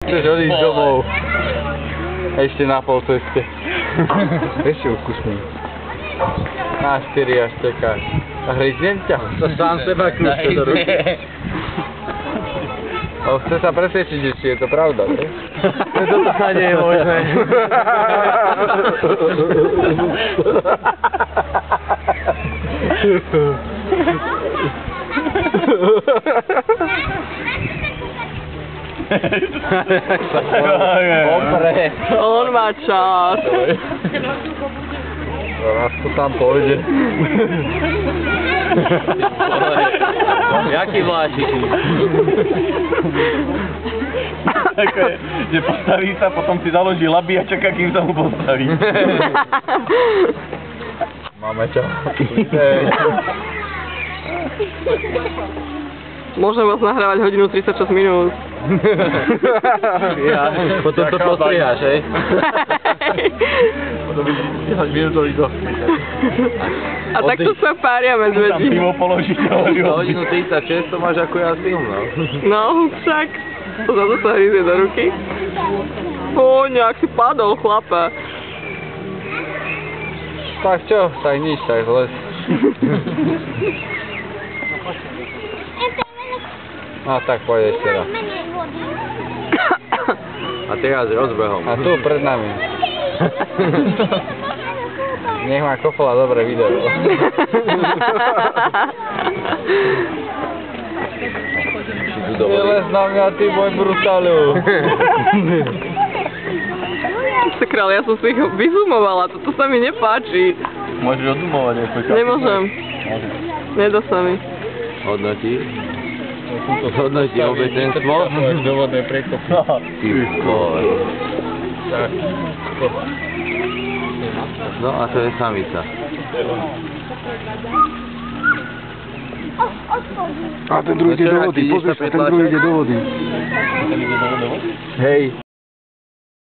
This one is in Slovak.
chceš odísť domov. Ešte na pol ceste. Ešte ukusný. Na 4 až čakáš. A hryznem ťa? To sám seba kľúčte do ruky. Chce sa presvedčiť, že či je to pravda, ne? Toto sa nie je možné. On má čas. Raz to tam pôjde. Jaký vláčik? Také, že postaví sa, potom si založí laby a čaká, kým sa mu postaví. Máme čo? Môžem vás nahrávať hodinu 36 minút. Ja, potom to postriháš, hej? Potom by 10 minútový dosti. A takto sa pária Tam medvedí. pivo položiť, ale Hodinu 36 to máš ako ja film, no. No, však. To zase sa hryzie do ruky. Ó, nejak si padol, chlapa. Tak čo? Tak nič, tak les. No tak poď ešte raz. A teraz rozbehom. A tu pred nami. Nech má Kofola dobré video. Vylez na mňa, ty môj brutálu. Sakral, ja som si ich vyzumovala, toto sa mi nepáči. môžeš odumovať aj počas. Nemôžem. Nedá sa mi. Hodnotí? Hodnotí obecenstvo? Dovodné prekopy. Ty vole. Tak. No a to je samica. A ten druhý ide do vody, pozri sa, ten druhý ide do vody. Hej.